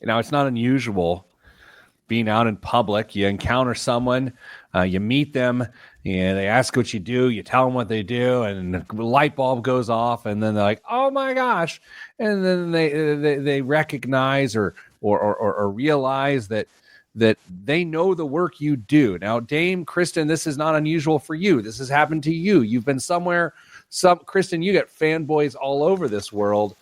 Now, it's not unusual being out in public. You encounter someone, you meet them, and they ask what you do. You tell them what they do, and the light bulb goes off, and then they're like, "Oh my gosh!" And then they recognize or realize that they know the work you do. Now, Dame Kristen, this is not unusual for you. This has happened to you. You've been somewhere. Kristen, you get fanboys all over this world,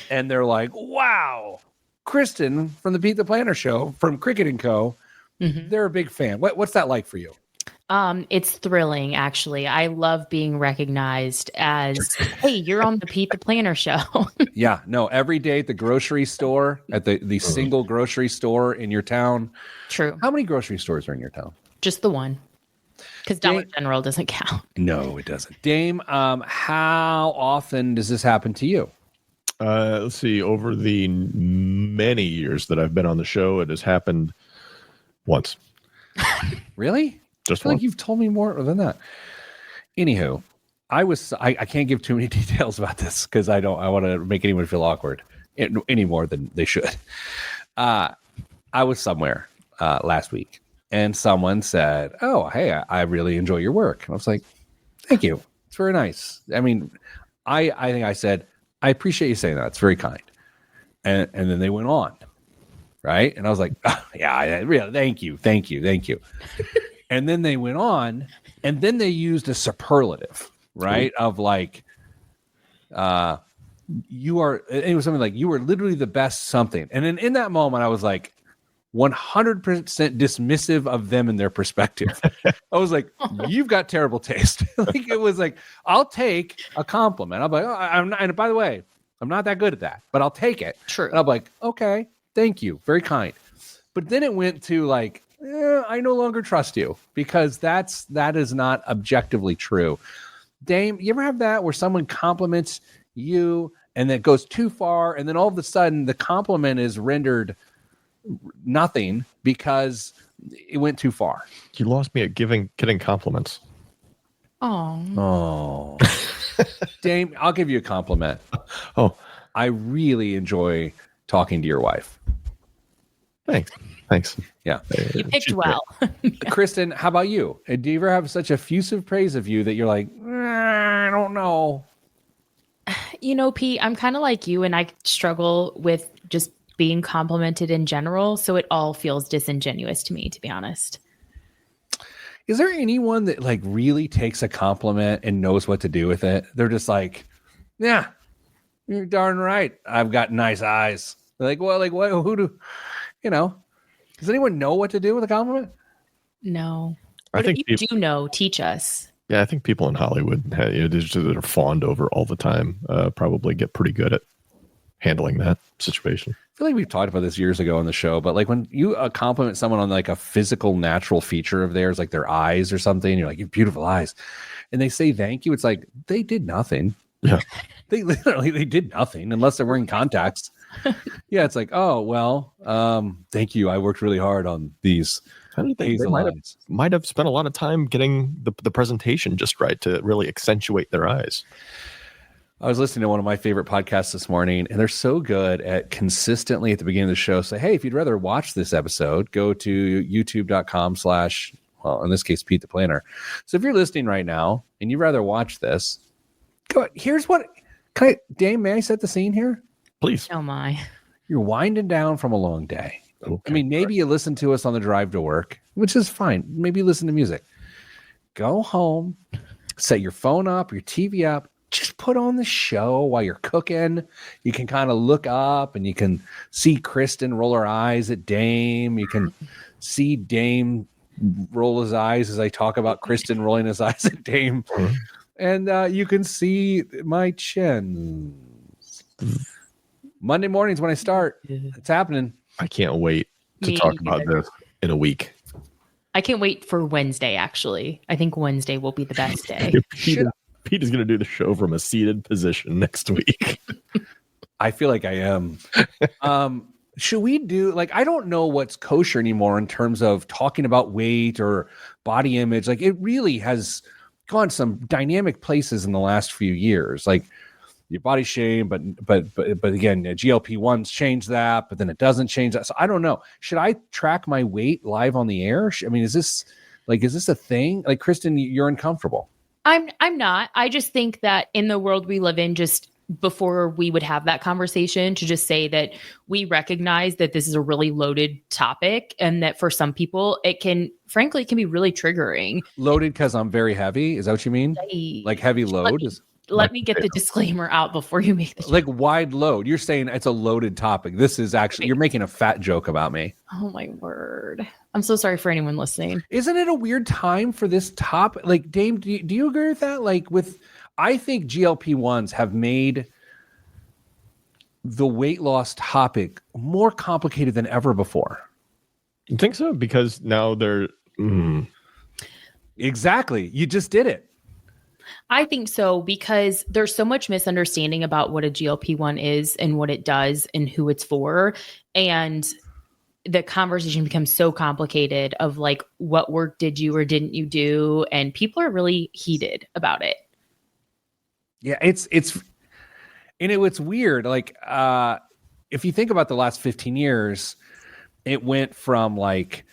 and they're like, "Wow, Kristen from the Pete the Planner Show from Cricket & Co." Mm-hmm. They're a big fan. What's that like for you? It's thrilling, actually. I love being recognized as, hey, you're on the Pete the Planner Show. Yeah, no, every day at the grocery store, at the single grocery store in your town. True. How many grocery stores are in your town? Just the one. Because Dollar General doesn't count. No, it doesn't. Dame, how often does this happen to you? Let's see. Over the many years that I've been on the show, it has happened once. Really? Just I feel like you've told me more than that. Anywho, I can't give too many details about this because I want to make anyone feel awkward any more than they should. I was somewhere last week, and someone said, "Oh, hey, I really enjoy your work." And I was like, "Thank you. It's very nice." I mean, I think I said, "I appreciate you saying that. It's very kind." And then they went on, right? And I was like, oh, "Yeah, really, thank you. And then they went on, and then they used a superlative, right? Of like, you are, it was something like, you are literally the best something. And then in that moment, I was like 100% dismissive of them and their perspective. I was like, you've got terrible taste. Like, it was like, I'll take a compliment. I'm like, oh, I'm not, and by the way, I'm not that good at that, but I'll take it. True. And I'm like, okay, thank you. Very kind. But then it went to like, I no longer trust you, because that is not objectively true. Dame, you ever have that where someone compliments you and that goes too far, and then all of a sudden the compliment is rendered nothing because it went too far? You lost me at getting compliments. Oh. Dame, I'll give you a compliment. Oh, I really enjoy talking to your wife. Thanks. Yeah. You picked well. Kristen, how about you? Do you ever have such effusive praise of you that you're like, I don't know? You know, Pete, I'm kind of like you, and I struggle with just being complimented in general. So it all feels disingenuous to me, to be honest. Is there anyone that like really takes a compliment and knows what to do with it? They're just like, yeah, you're darn right. I've got nice eyes. They're like, well, like what? Who do, you know? Does anyone know what to do with a compliment? No. I think if you do know, teach us. Yeah, I think people in Hollywood that are fawned over all the time probably get pretty good at handling that situation. I feel like we've talked about this years ago on the show, but like when you compliment someone on like a physical natural feature of theirs, like their eyes or something, you're like, you have beautiful eyes, and they say thank you, it's like they did nothing. Yeah. They did nothing unless they're wearing contacts. Yeah, it's like, oh, well, thank you. I worked really hard on these. I don't think they might have spent a lot of time getting the presentation just right to really accentuate their eyes. I was listening to one of my favorite podcasts this morning, and they're so good at consistently at the beginning of the show say, hey, if you'd rather watch this episode, go to youtube.com/ well, in this case, Pete the Planner. So if you're listening right now and you'd rather watch this, go ahead. Here's what, Dame, may I set the scene here? Please. Oh my. You're winding down from a long day. Okay. I mean, maybe you listen to us on the drive to work, which is fine. Maybe you listen to music. Go home, set your phone up, your TV up, just put on the show while you're cooking. You can kind of look up and you can see Kristen roll her eyes at Dame. You can see Dame roll his eyes as I talk about Kristen rolling his eyes at Dame. And you can see my chin. Monday mornings when I start, it's happening. I can't wait to talk about this in a week. I can't wait for Wednesday, actually. I think Wednesday will be the best day. Pete is going to do the show from a seated position next week. I feel like I am. Should we do, like, I don't know what's kosher anymore in terms of talking about weight or body image. Like, it really has gone some dynamic places in the last few years. Like, you body shame, but again, GLP-1s change that, but then it doesn't change that. So I don't know. Should I track my weight live on the air? I mean, is this a thing? Like, Kristen, you're uncomfortable. I'm not. I just think that in the world we live in, just before we would have that conversation, to just say that we recognize that this is a really loaded topic, and that for some people it can be really triggering. Loaded because I'm very heavy. Is that what you mean? Like heavy load? Let me get the disclaimer out before you make the like wide load. You're saying it's a loaded topic. This is actually, you're making a fat joke about me. Oh my word. I'm so sorry for anyone listening. Isn't it a weird time for this topic? Like, Dame, do you agree with that? Like, I think GLP-1s have made the weight loss topic more complicated than ever before. You think so? Because now they're... Exactly. You just did it. I think so, because there's so much misunderstanding about what a GLP-1 is and what it does and who it's for. And the conversation becomes so complicated of like, what work did you or didn't you do? And people are really heated about it. Yeah, it's weird. Like, if you think about the last 15 years, it went from like,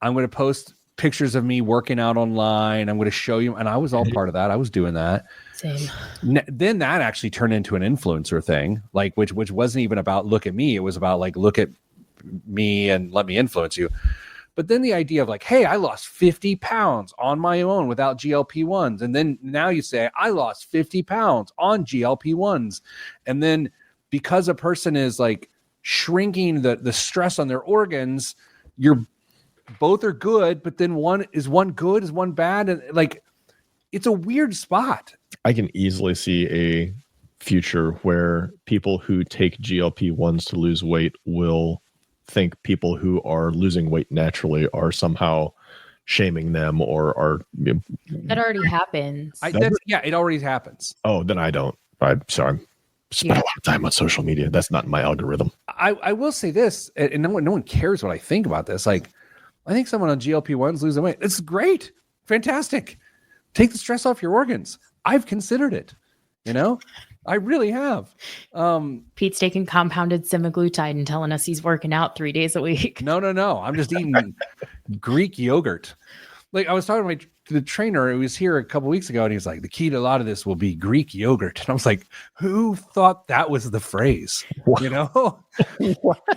I'm going to post pictures of me working out online. I'm going to show you. And I was all part of that. I was doing that. Same. Then that actually turned into an influencer thing, like, which wasn't even about look at me. It was about like, look at me and let me influence you. But then the idea of like, hey, I lost 50 pounds on my own without GLP-1s. And then now you say, I lost 50 pounds on GLP-1s. And then because a person is like shrinking the stress on their organs, both are good, but then is one good, is one bad? And like, it's a weird spot. I can easily see a future where people who take GLP-1s to lose weight will think people who are losing weight naturally are somehow shaming them or are... That already happens. It already happens. Oh, then I don't. I'm sorry. I spent a lot of time on social media. That's not my algorithm. I will say this, and no one cares what I think about this. Like, I think someone on GLP-1s losing weight, it's great. Fantastic. Take the stress off your organs. I've considered it. I really have. Pete's taking compounded semaglutide and telling us he's working out 3 days a week. No. I'm just eating Greek yogurt. Like, I was talking to the trainer who was here a couple weeks ago, and he was like, the key to a lot of this will be Greek yogurt. And I was like, who thought that was the phrase? What?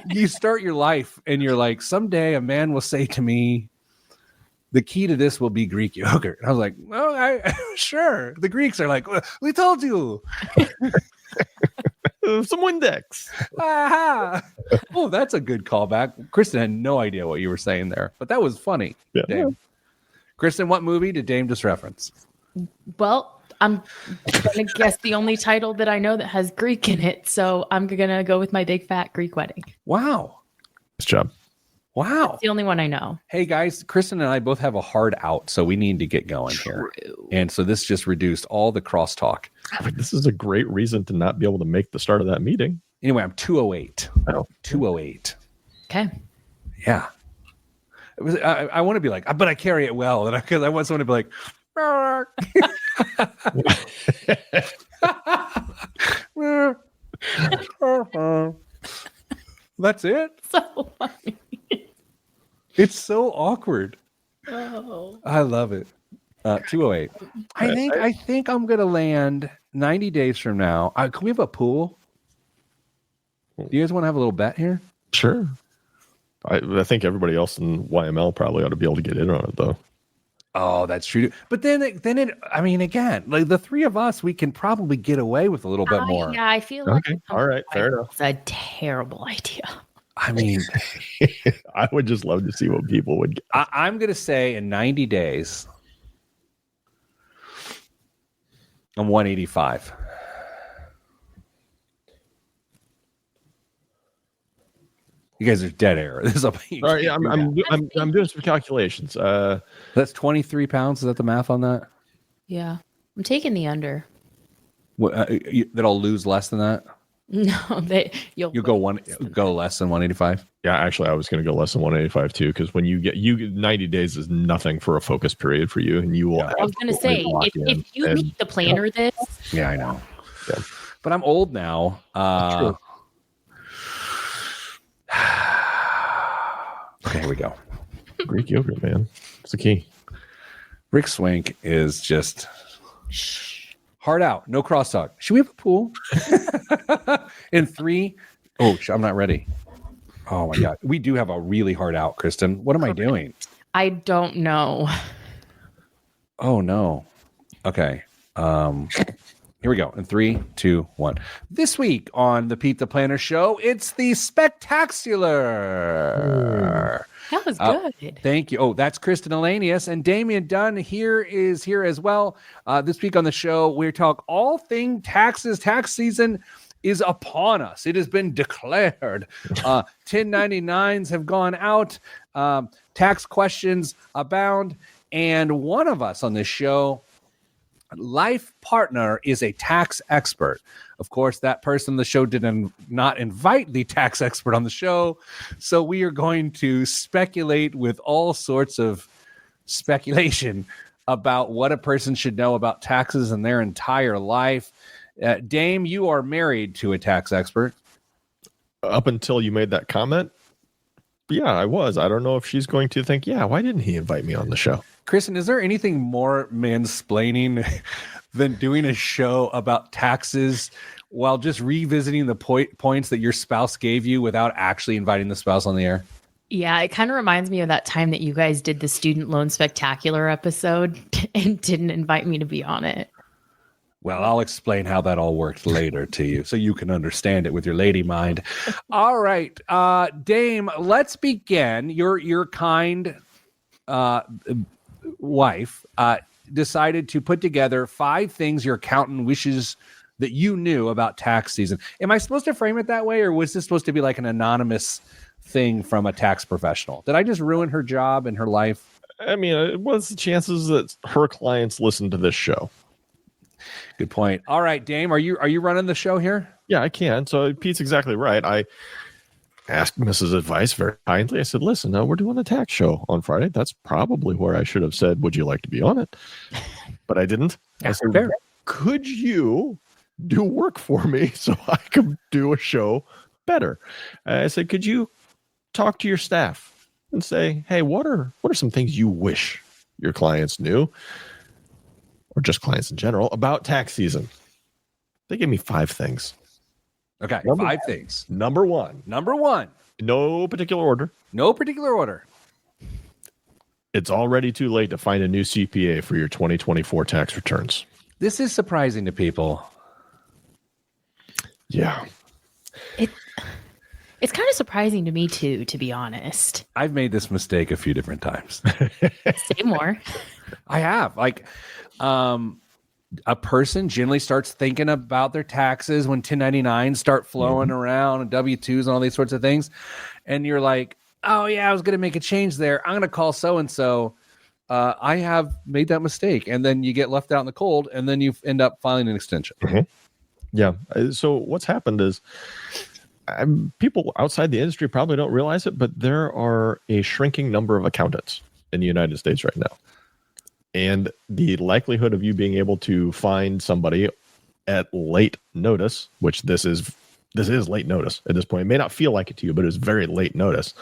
You start your life and you're like, someday a man will say to me, the key to this will be Greek yogurt. And I was like, oh, sure. The Greeks are like, we told you. Some Windex. Aha. Oh, that's a good callback. Kristen had no idea what you were saying there, but that was funny. Yeah. Dame. Kristen, what movie did Dame just reference? Well, I'm going to guess the only title that I know that has Greek in it. So I'm going to go with My Big Fat Greek Wedding. Wow. Nice job. Wow. That's the only one I know. Hey, guys, Kristen and I both have a hard out, so we need to get going here. And so this just reduced all the crosstalk. This is a great reason to not be able to make the start of that meeting. Anyway, I'm 208. Oh. 208. Okay. Yeah. I want to be like, but I carry it well. Because I want someone to be like, that's it. So funny. It's so awkward. Oh. I love it. 208. I think I'm gonna land 90 days from now. Can we have a pool? Do you guys want to have a little bet here? Sure. I think everybody else in YML probably ought to be able to get in on it, though. Oh, that's true. But then again, like the three of us, we can probably get away with a little bit more. Yeah, I feel like okay. All right, fair enough. It's a terrible idea. I mean, I would just love to see what people would get. I'm going to say in 90 days, I'm 185. You guys are dead air. This is Sorry, I'm doing some calculations. That's 23 pounds. Is that the math on that? Yeah, I'm taking the under. What, that I'll lose less than that? No, you'll go less than 185. Yeah, actually, I was going to go less than 185 too, because when you get 90 days is nothing for a focus period for you, and you will. I was going to say if you meet the planner this. Yeah, I know. Yeah. but I'm old now. True. Okay, here we go. Greek yogurt, man. It's the key. Rick Swank is just hard out. No crosstalk. Should we have a pool? In 3. Oh, I'm not ready. Oh my God. We do have a really hard out, Kristen. What am I doing? I don't know. Oh no. Okay. Here we go. In 3, 2, 1. This week on the Pete the Planner Show, it's the Spectaxular. That was good. Thank you. Oh, that's Kristen Elanius, and Damian Dunn is here as well. This week on the show, we talk all thing taxes. Tax season is upon us. It has been declared. 1099s have gone out. Tax questions abound. And one of us on this show, life partner, is a tax expert. Of course, that person on the show did not invite the tax expert on the show. So we are going to speculate with all sorts of speculation about what a person should know about taxes in their entire life. Dame, you are married to a tax expert. Up until you made that comment, yeah, I was. I don't know if she's going to think, yeah, why didn't he invite me on the show? Kristen, is there anything more mansplaining than doing a show about taxes while just revisiting the points that your spouse gave you without actually inviting the spouse on the air? Yeah, it kind of reminds me of that time that you guys did the Student Loan Spectacular episode and didn't invite me to be on it. Well, I'll explain how that all worked later to you so you can understand it with your lady mind. All right, Dame, let's begin. Your kind wife decided to put together 5 things your accountant wishes that you knew about tax season. Am I supposed to frame it that way, or was this supposed to be like an anonymous thing from a tax professional? Did I just ruin her job and her life? I mean, what's the chances that her clients listen to this show? Good point. All right, Dame, are you running the show here? Yeah, I can. So Pete's exactly right. I asked Mrs. Advice very kindly. I said, listen, we're doing a tax show on Friday. That's probably where I should have said, would you like to be on it? But I didn't. I said, fair. Could you do work for me so I could do a show better? I said, could you talk to your staff and say, hey, what are some things you wish your clients knew, or just clients in general, about tax season? They gave me 5 things. Okay, 5 things. Number one. No particular order. It's already too late to find a new CPA for your 2024 tax returns. This is surprising to people. Yeah. It's kind of surprising to me too, to be honest. I've made this mistake a few different times. Say more. I have. Like, a person generally starts thinking about their taxes when 1099s start flowing around and W-2s and all these sorts of things. And you're like, oh yeah, I was going to make a change there. I'm going to call so-and-so. I have made that mistake. And then you get left out in the cold, and then you end up filing an extension. Mm-hmm. Yeah. So what's happened is people outside the industry probably don't realize it, but there are a shrinking number of accountants in the United States right now. And the likelihood of you being able to find somebody at late notice, which this is late notice at this point. It may not feel like it to you, but it's very late notice,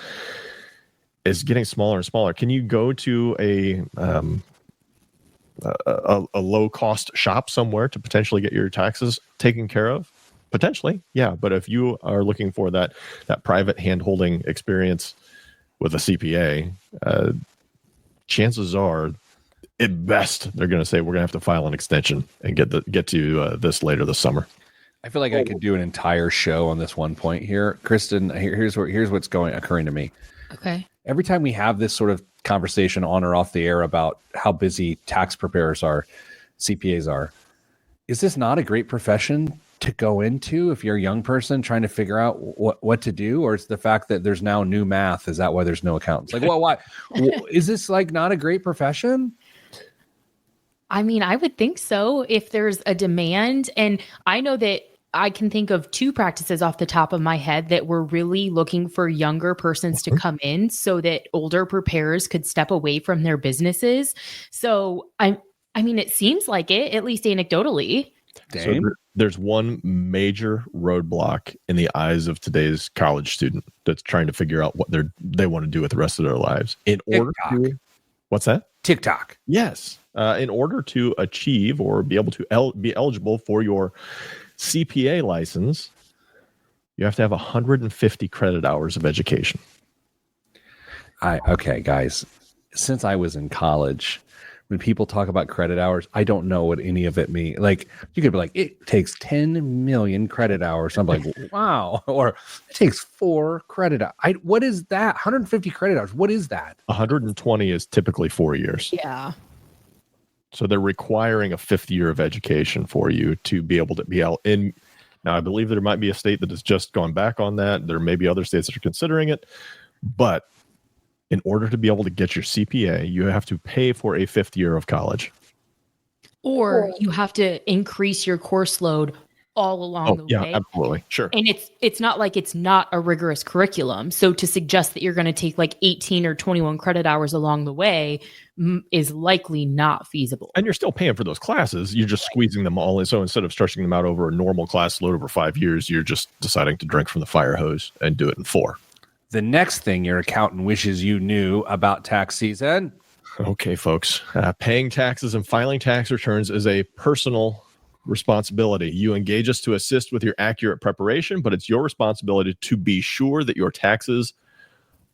is getting smaller and smaller. Can you go to a low cost shop somewhere to potentially get your taxes taken care of? Potentially, yeah. But if you are looking for that private hand-holding experience with a CPA, chances are, at best, they're going to say we're going to have to file an extension and get to this later this summer. I feel like I could do an entire show on this one point here, Kristen. Here's what's occurring to me. Okay. Every time we have this sort of conversation on or off the air about how busy tax preparers are, CPAs are, is this not a great profession to go into if you're a young person trying to figure out what to do? Or it's the fact that there's now new math? Is that why there's no accountants? Like, well, why is this like not a great profession? I mean, I would think so if there's a demand. And I know that I can think of 2 practices off the top of my head that were really looking for younger persons to come in so that older preparers could step away from their businesses. So I mean, it seems like it, at least anecdotally. So there's one major roadblock in the eyes of today's college student that's trying to figure out what they want to do with the rest of their lives. In order to, what's that? TikTok. Yes. In order to achieve or be able to be eligible for your CPA license, you have to have 150 credit hours of education. Okay, guys. Since I was in college, when people talk about credit hours, I don't know what any of it means. Like, you could be like, it takes 10 million credit hours. I'm like, wow. Or it takes 4 credit hours. What is that? 150 credit hours. What is that? 120 is typically 4 years. Yeah. So they're requiring a 5th year of education for you to be able to be out in. Now, I believe there might be a state that has just gone back on that. There may be other states that are considering it. But in order to be able to get your CPA, you have to pay for a 5th year of college. Or you have to increase your course load all along the way. Yeah, absolutely. Sure. And it's not like it's not a rigorous curriculum. So to suggest that you're going to take like 18 or 21 credit hours along the way is likely not feasible. And you're still paying for those classes. You're just squeezing them all in. So instead of stretching them out over a normal class load over 5 years, you're just deciding to drink from the fire hose and do it in 4. The next thing your accountant wishes you knew about tax season. Okay, folks. Paying taxes and filing tax returns is a personal responsibility. You engage us to assist with your accurate preparation, but it's your responsibility to be sure that your taxes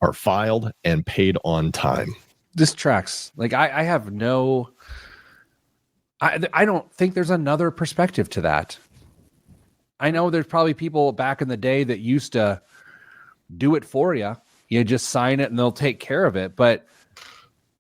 are filed and paid on time. This tracks. Like, I have no... I don't think there's another perspective to that. I know there's probably people back in the day that used to do it for you. You just sign it and they'll take care of it. But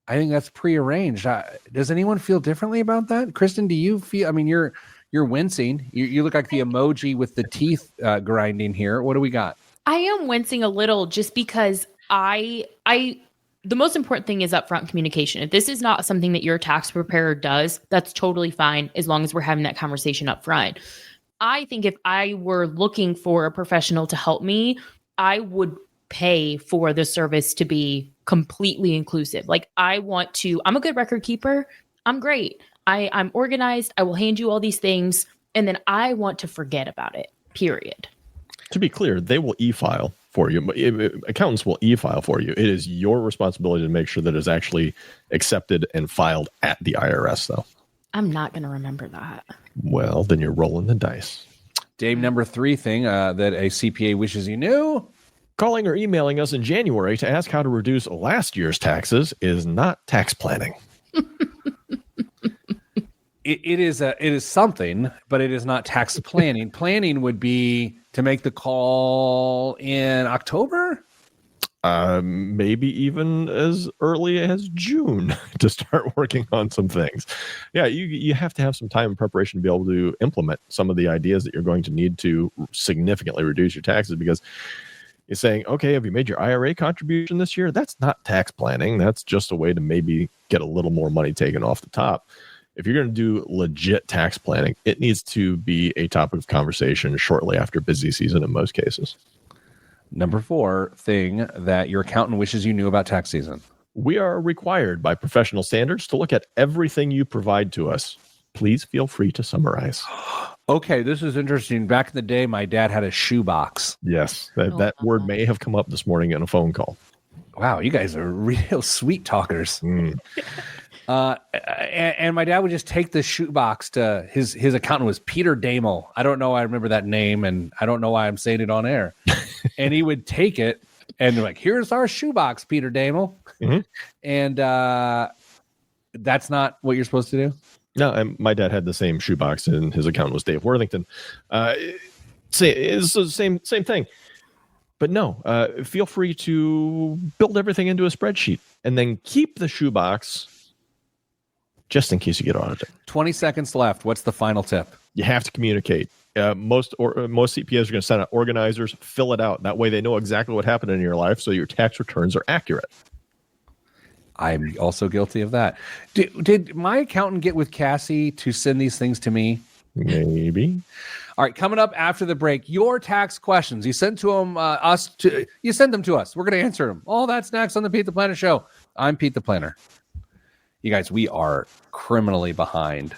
I think that's prearranged. Does anyone feel differently about that? Kristen, do you feel, I mean, you're wincing. You look like the emoji with the teeth grinding here. What do we got? I am wincing a little just because the most important thing is upfront communication. If this is not something that your tax preparer does, that's totally fine as long as we're having that conversation up front. I think if I were looking for a professional to help me, I would pay for the service to be completely inclusive. Like, I'm a good record keeper. I'm great. I'm organized. I will hand you all these things. And then I want to forget about it, period. To be clear, they will e-file for you. Accountants will e-file for you. It is your responsibility to make sure that it's actually accepted and filed at the IRS, though. I'm not going to remember that. Well, then you're rolling the dice. Dave, number 3 thing that a CPA wishes you knew. Calling or emailing us in January to ask how to reduce last year's taxes is not tax planning. It is something, but it is not tax planning. Planning would be to make the call in October. Maybe even as early as June to start working on some things. Yeah, you have to have some time and preparation to be able to implement some of the ideas that you're going to need to significantly reduce your taxes, because you're saying, okay, have you made your IRA contribution this year? That's not tax planning. That's just a way to maybe get a little more money taken off the top. If you're going to do legit tax planning, it needs to be a topic of conversation shortly after busy season in most cases. Number 4 thing that your accountant wishes you knew about tax season. We are required by professional standards to look at everything you provide to us. Please feel free to summarize. Okay, this is interesting. Back in the day, my dad had a shoebox. Yes, that word may have come up this morning in a phone call. Wow, you guys are real sweet talkers. And my dad would just take the shoebox to his accountant was Peter Damel. I don't know why I remember that name, and I don't know why I'm saying it on air. And he would take it and like, here's our shoebox, Peter Damel. Mm-hmm. And that's not what you're supposed to do? No, and my dad had the same shoebox, and his accountant was Dave Worthington. It's the same thing. But no, feel free to build everything into a spreadsheet and then keep the shoebox just in case you get audited. 20 seconds left. What's the final tip? You have to communicate. Most CPAs are going to send out organizers, fill it out. That way they know exactly what happened in your life, so your tax returns are accurate. I'm also guilty of that. Did my accountant get with Cassie to send these things to me? Maybe. All right, coming up after the break, your tax questions. You send to them you send them to us. We're going to answer them. All that's next on the Pete the Planner Show. I'm Pete the Planner. You guys, we are criminally behind.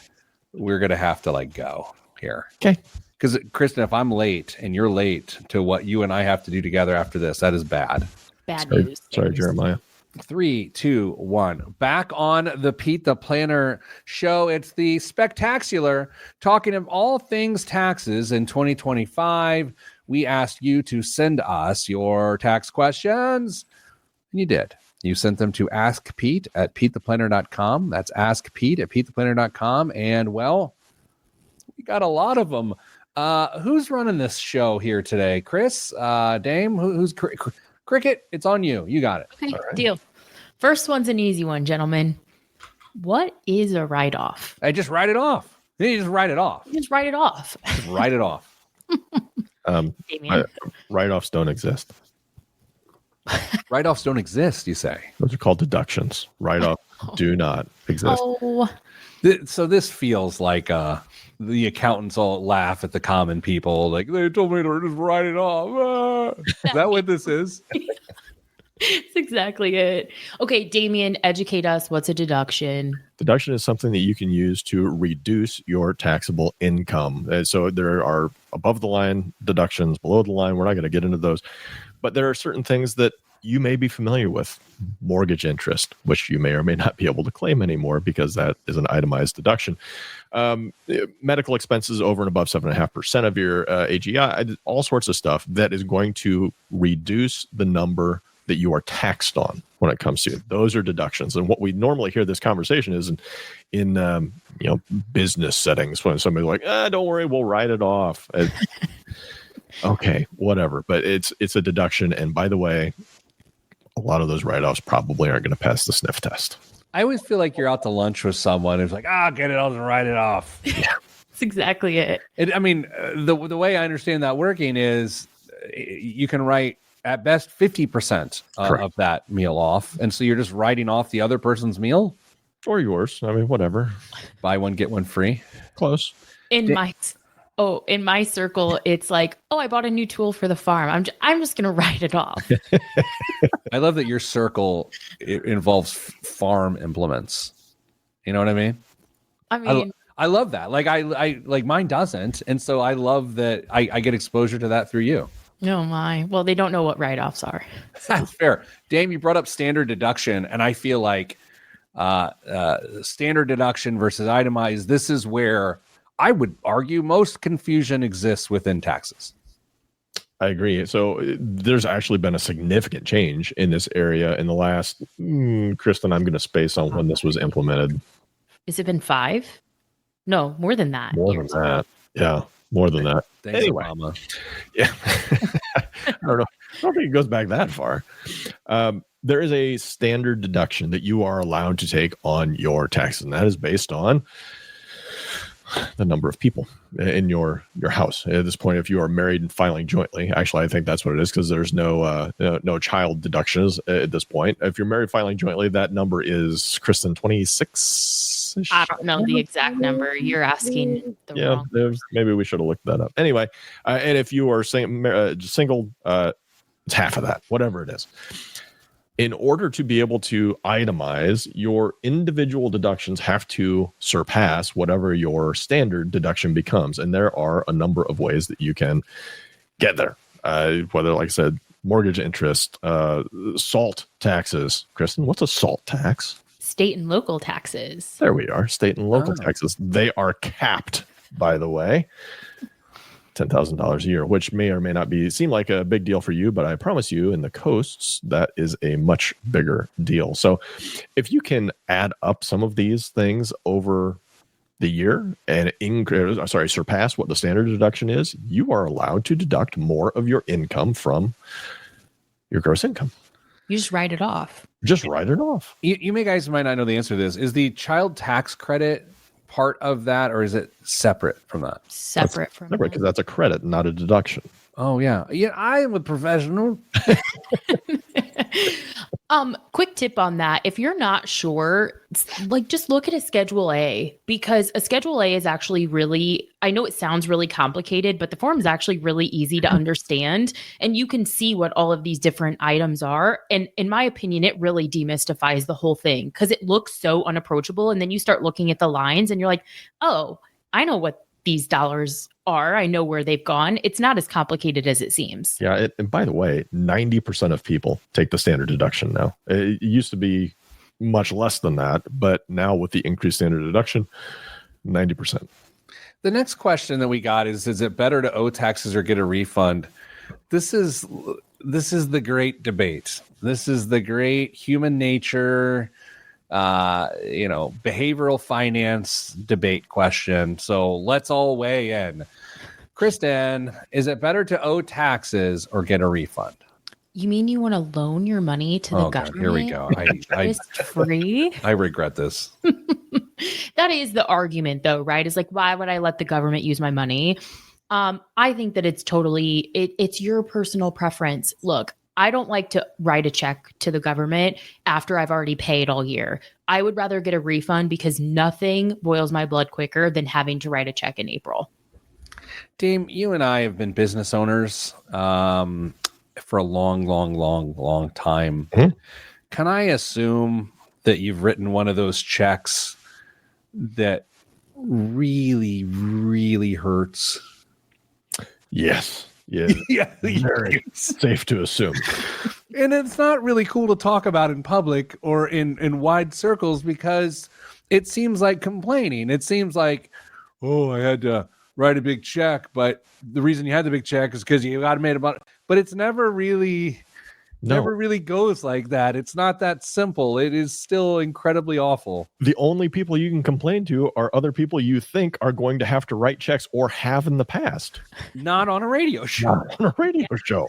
We're going to have to go. here. Okay. Because, Kristen, if I'm late and you're late to what you and I have to do together after this, that is bad. Bad Sorry, news. sorry, Jeremiah. 3, 2, 1. Back on the Pete the Planner show. It's the Spectaxular, talking of all things taxes in 2025. We asked you to send us your tax questions, and you did. You sent them to askpete@petetheplanner.com. That's askpete@petetheplanner.com. And, well, we got a lot of them. Who's running this show here today? Chris? Dame? Who's Cricket? It's on you. You got it. Okay, deal. First one's an easy one, gentlemen. What is a write-off? I just write it off. You just write it off. Just write it off. Just write it off. Damien. Write-offs don't exist. Write-offs don't exist, you say? Those are called deductions. Write-offs do not exist. Oh, So this feels like the accountants all laugh at the common people. Like, they told me to just write it off. Is that what this is? that's exactly it. Okay, Damien, educate us. What's a deduction? Deduction is something that you can use to reduce your taxable income. And so there are above the line deductions, below the line. We're not going to get into those. But there are certain things that you may be familiar with. Mortgage interest, which you may or may not be able to claim anymore because that is an itemized deduction. Medical expenses over and above 7.5% of your AGI, all sorts of stuff that is going to reduce the number that you are taxed on when it comes to it. Those are deductions. And what we normally hear this conversation is in business settings when somebody's like, don't worry, we'll write it off. Okay, whatever. But it's a deduction. And by the way, a lot of those write-offs probably aren't going to pass the sniff test. I always feel like you're out to lunch with someone who's like, get it, I'll just write it off. That's exactly it. The way I understand that working is you can write at best 50% of that meal off. And so you're just writing off the other person's meal? Or yours. I mean, whatever. Buy one, get one free. Close. In my circle, it's like, I bought a new tool for the farm. I'm just going to write it off. I love that your circle involves farm implements. You know what I mean? I love that. Like I like mine doesn't. And so I love that I get exposure to that through you. Oh my. Well, they don't know what write-offs are. That's fair. Dame, you brought up standard deduction, and I feel like standard deduction versus itemized, this is where I would argue most confusion exists within taxes. I agree. So there's actually been a significant change in this area in the last, Kristen, I'm going to space on when this was implemented. Has it been 5? No, more than that. More than that. Yeah, more than that. Thanks, anyway, Obama. Yeah. I don't know. I don't think it goes back that far. There is a standard deduction that you are allowed to take on your taxes, and that is based on the number of people in your house. At this point, if you are married and filing jointly, actually, I think that's what it is because there's no child deductions at this point. If you're married filing jointly, that number is, Kristen, 26. I don't know the exact number. You're asking the wrong. Maybe we should have looked that up. Anyway, and if you are single, it's half of that, whatever it is. In order to be able to itemize, your individual deductions have to surpass whatever your standard deduction becomes. And there are a number of ways that you can get there. Whether, like I said, mortgage interest, SALT taxes. Kristen, what's a SALT tax? State and local taxes. There we are. State and local taxes. They are capped, by the way. $10,000 a year, which may or may not seem like a big deal for you, but I promise you in the coasts, that is a much bigger deal. So if you can add up some of these things over the year and surpass what the standard deduction is, you are allowed to deduct more of your income from your gross income. You just write it off. Just write it off. You guys might not know the answer to this. Is the child tax credit part of that, or is it separate from that? Separate because that's a credit, not a deduction. Oh yeah, I am a professional. Quick tip on that: if you're not sure, just look at a Schedule A, because a Schedule A is actually really, I know it sounds really complicated, but the form is actually really easy to understand, and you can see what all of these different items are. And in my opinion, it really demystifies the whole thing because it looks so unapproachable. And then you start looking at the lines and you're like, oh, I know what these dollars are. I know where they've gone. It's not as complicated as it seems. Yeah. And by the way, 90% of people take the standard deduction now. It used to be much less than that, but now with the increased standard deduction, 90%. The next question that we got is it better to owe taxes or get a refund? This is the great debate. This is the great human nature, behavioral finance debate question. So let's all weigh in. Kristen, is it better to owe taxes or get a refund? You mean you want to loan your money to the government? Here we go. Free? I regret this. That is the argument, though, right? It's like, why would I let the government use my money? I think that it's totally, it's your personal preference. Look, I don't like to write a check to the government after I've already paid all year. I would rather get a refund because nothing boils my blood quicker than having to write a check in April. Dame, you and I have been business owners for a long time. Mm-hmm. Can I assume that you've written one of those checks that really, really hurts? Yes. Yeah. Yeah, Very safe to assume. And it's not really cool to talk about in public or in wide circles because it seems like complaining. It seems like, oh, I had to write a big check, but the reason you had the big check is because you got made about. But it's never really goes like that. It's not that simple. It is still incredibly awful. The only people you can complain to are other people you think are going to have to write checks or have in the past. Not on a radio show. Not on a radio show.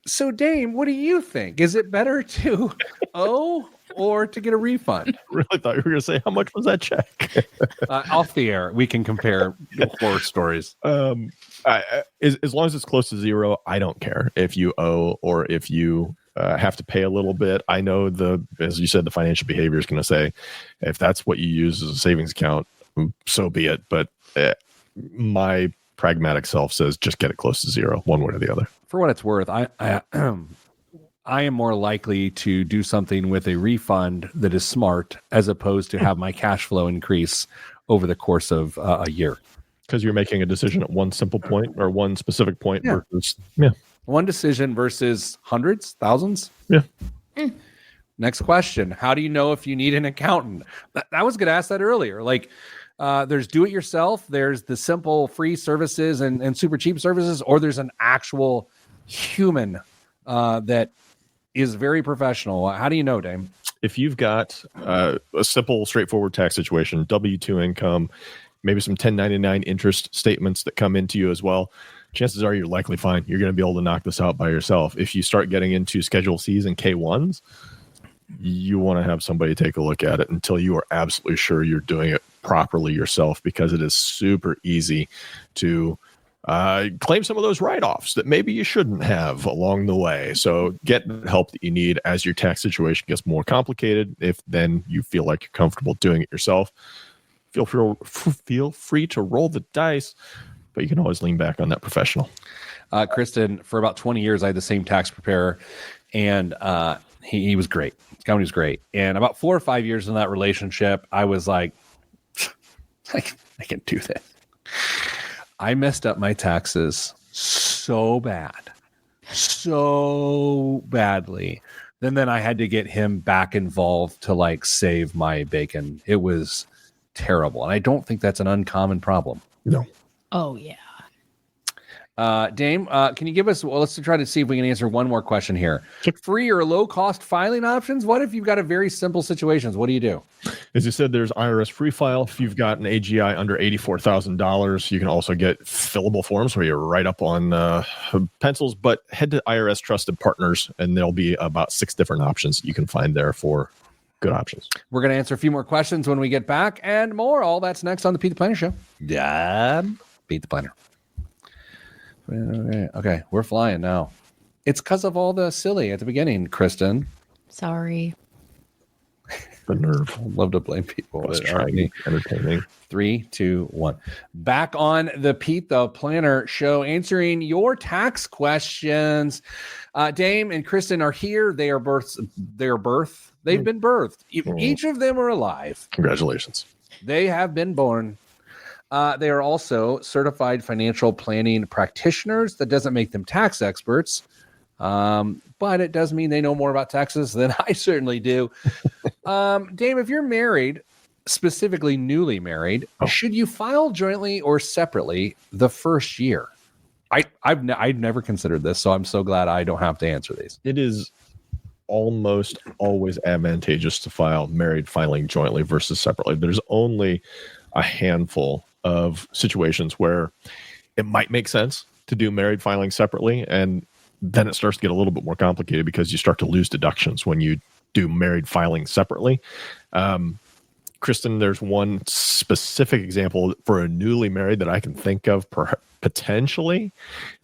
So Dame, what do you think? Is it better to owe or to get a refund? I really thought you were going to say, how much was that check? Off the air, we can compare horror stories. As long as it's close to zero, I don't care if you owe or if you have to pay a little bit. I know as you said, the financial behavior is going to say, if that's what you use as a savings account, so be it. But my pragmatic self says just get it close to zero, one way or the other. For what it's worth, I am more likely to do something with a refund that is smart as opposed to have my cash flow increase over the course of a year. Because you're making a decision at one simple point or one specific point versus one decision versus hundreds, thousands. Yeah. Next question. How do you know if you need an accountant? I was going to ask that earlier. Like, there's do-it-yourself, there's the simple free services and super cheap services, or there's an actual human that is very professional. How do you know, Dame? If you've got a simple, straightforward tax situation, W-2 income, maybe some 1099 interest statements that come into you as well, chances are you're likely fine. You're going to be able to knock this out by yourself. If you start getting into Schedule Cs and K1s, you want to have somebody take a look at it until you are absolutely sure you're doing it properly yourself, because it is super easy to claim some of those write-offs that maybe you shouldn't have along the way. So get the help that you need as your tax situation gets more complicated. If then you feel like you're comfortable doing it yourself, feel free to roll the dice, but you can always lean back on that professional. Kristen, for about 20 years, I had the same tax preparer, and he was great. His company was great. And about 4 or 5 years in that relationship, I was like, I can do this. I messed up my taxes so badly. Then I had to get him back involved to like save my bacon. It was terrible. And I don't think that's an uncommon problem. No. Oh, yeah. Dame, can you give us, let's try to see if we can answer one more question here. Free or low cost filing options? What if you've got a very simple situations? What do you do? As you said, there's IRS free file. If you've got an AGI under $84,000, you can also get fillable forms where you write up on pencils, but head to IRS trusted partners and there'll be about 6 different options you can find there for good options. We're going to answer a few more questions when we get back and more. All that's next on the Pete the Planner Show. Pete the Planner. Okay, we're flying now. It's because of all the silly at the beginning, Kristen. Sorry. The nerve. I'd love to blame people. I was trying to be entertaining. 3, 2, 1. Back on the Pete the Planner Show, answering your tax questions. Dame and Kristen are here. They've been birthed. Each of them are alive. Congratulations. They have been born. They are also certified financial planning practitioners. That doesn't make them tax experts, but it does mean they know more about taxes than I certainly do. Dave, if you're married, specifically newly married, should you file jointly or separately the first year? I've never considered this, so I'm so glad I don't have to answer these. It is almost always advantageous to file married filing jointly versus separately. There's only a handful of situations where it might make sense to do married filing separately, and then it starts to get a little bit more complicated because you start to lose deductions when you do married filing separately. Kristen, there's one specific example for a newly married that I can think of potentially.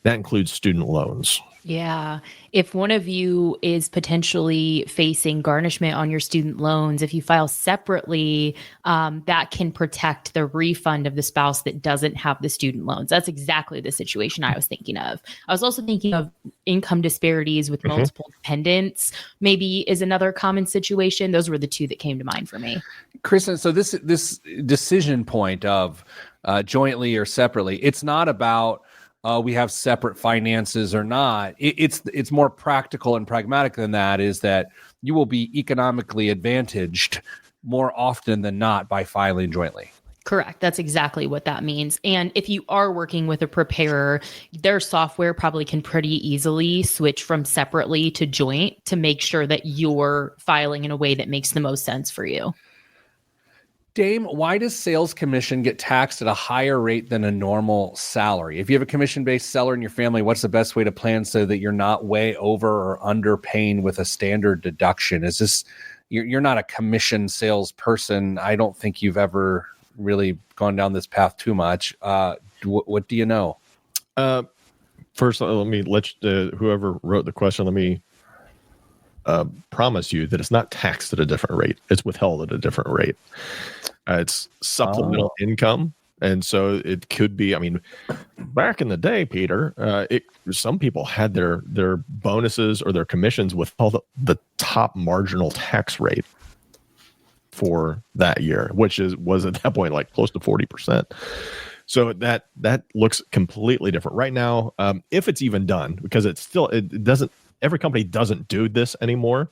That includes student loans. Yeah. If one of you is potentially facing garnishment on your student loans, if you file separately, that can protect the refund of the spouse that doesn't have the student loans. That's exactly the situation I was thinking of. I was also thinking of income disparities with multiple dependents, maybe is another common situation. Those were the two that came to mind for me. Kristen, so this decision point of jointly or separately, it's not about we have separate finances or not. It's more practical and pragmatic than that, is that you will be economically advantaged more often than not by filing jointly. Correct. That's exactly what that means. And if you are working with a preparer, their software probably can pretty easily switch from separately to joint to make sure that you're filing in a way that makes the most sense for you. Dame, why does sales commission get taxed at a higher rate than a normal salary? If you have a commission-based seller in your family, what's the best way to plan so that you're not way over or underpaying with a standard deduction? Is this, you're not a commission salesperson. I don't think you've ever really gone down this path too much. What do you know? First, let me let whoever wrote the question, let me promise you that it's not taxed at a different rate. It's withheld at a different rate. It's supplemental income. And so it could be, I mean, back in the day, Peter, some people had their bonuses or their commissions withheld the top marginal tax rate for that year, which was at that point like close to 40%. So that looks completely different right now. If it's even done, because it doesn't, every company doesn't do this anymore.